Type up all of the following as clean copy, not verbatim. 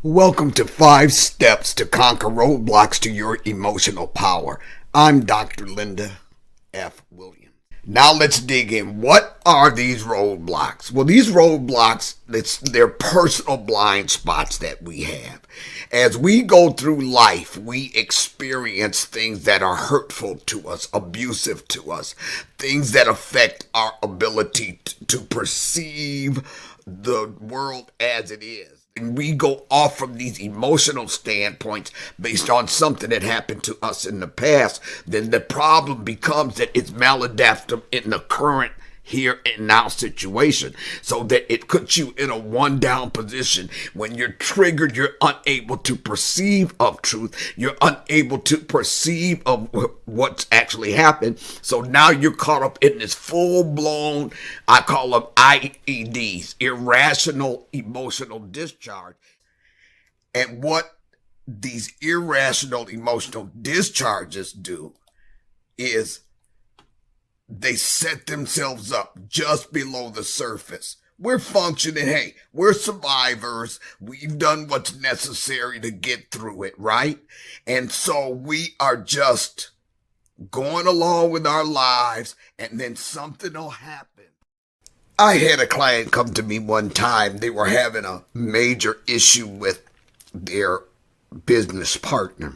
Welcome to 5 Steps to Conquer Roadblocks to Your Emotional Power. I'm Dr. Linda F. Williams. Now let's dig in. What are these roadblocks? Well, these roadblocks, they're personal blind spots that we have. As we go through life, we experience things that are hurtful to us, abusive to us, things that affect our ability to perceive the world as it is. And we go off from these emotional standpoints based on something that happened to us in the past, then the problem becomes that it's maladaptive in the current here and now situation, so that it puts you in a one down position. When you're triggered, you're unable to perceive of truth. You're unable to perceive of what's actually happened. So now you're caught up in this full blown, I call them IEDs, irrational emotional discharge. And what these irrational emotional discharges do is they set themselves up just below the surface. We're functioning. Hey, we're survivors. We've done what's necessary to get through it, right? And so we are just going along with our lives, and then something will happen. I had a client come to me one time. They were having a major issue with their business partner.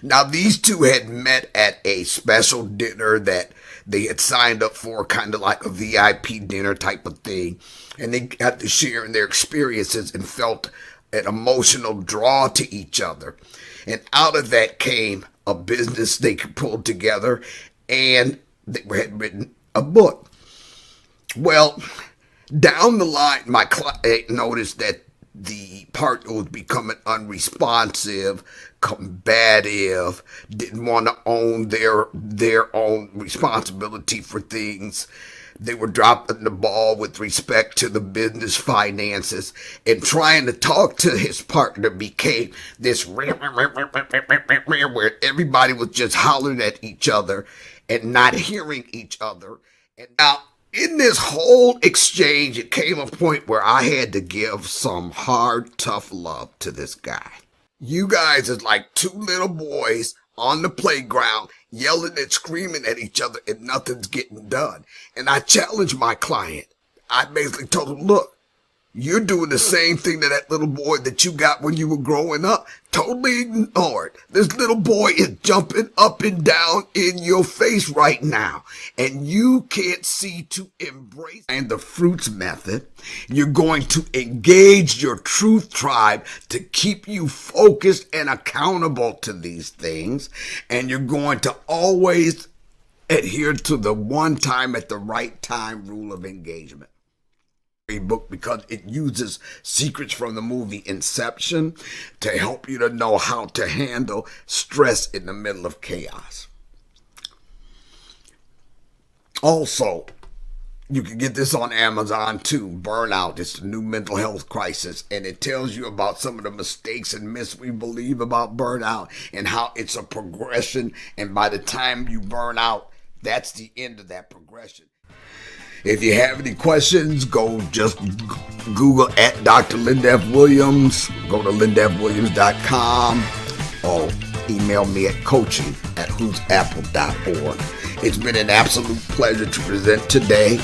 Now, these two had met at a special dinner that they had signed up for, kind of like a VIP dinner type of thing. And they got to share in their experiences and felt an emotional draw to each other. And out of that came a business they could pull together, and they had written a book. Well, down the line, my client noticed that the partner was becoming unresponsive, combative, didn't want to own their own responsibility for things. They were dropping the ball with respect to the business finances, and trying to talk to his partner became this where everybody was just hollering at each other and not hearing each other. And now, in this whole exchange, it came a point where I had to give some hard, tough love to this guy. You guys is like two little boys on the playground yelling and screaming at each other, and nothing's getting done. And I challenged my client. I basically told him, look, you're doing the same thing to that little boy that you got when you were growing up. Totally ignored. This little boy is jumping up and down in your face right now, and you can't see to embrace. And the fruits method, you're going to engage your truth tribe to keep you focused and accountable to these things, and you're going to always adhere to the one time at the right time rule of engagement. Book because it uses secrets from the movie Inception to help you to know how to handle stress in the middle of chaos. Also, you can get this on Amazon too. Burnout is the new mental health crisis, and it tells you about some of the mistakes and myths we believe about burnout and how it's a progression, and by the time you burn out, that's the end of that progression. If you have any questions, go just Google at Dr. Linda F. Williams, go to lindafwilliams.com, or email me at coaching@whosapple.org. It's been an absolute pleasure to present today.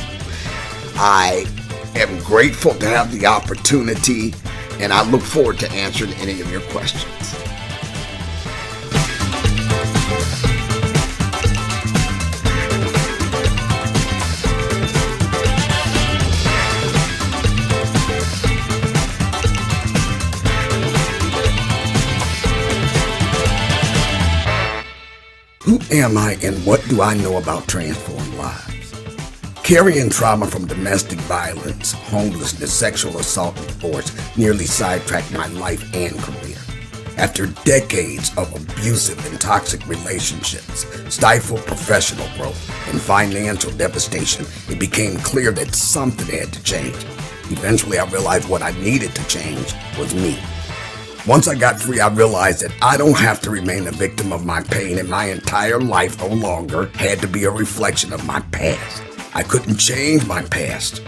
I am grateful to have the opportunity, and I look forward to answering any of your questions. Who am I, and what do I know about transformed lives? Carrying trauma from domestic violence, homelessness, sexual assault, and divorce nearly sidetracked my life and career. After decades of abusive and toxic relationships, stifled professional growth, and financial devastation, it became clear that something had to change. Eventually, I realized what I needed to change was me. Once I got free, I realized that I don't have to remain a victim of my pain, and my entire life no longer had to be a reflection of my past. I couldn't change my past.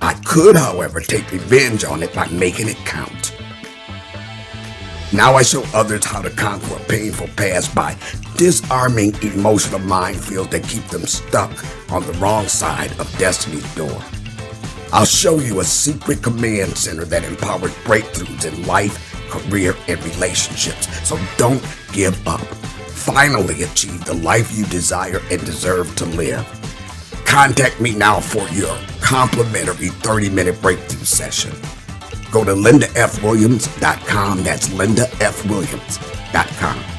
I could, however, take revenge on it by making it count. Now I show others how to conquer a painful past by disarming emotional minefields that keep them stuck on the wrong side of destiny's door. I'll show you a secret command center that empowers breakthroughs in life, career, and relationships. So don't give up. Finally achieve the life you desire and deserve to live. Contact me now for your complimentary 30-minute breakthrough session. Go to lindafwilliams.com. That's lindafwilliams.com.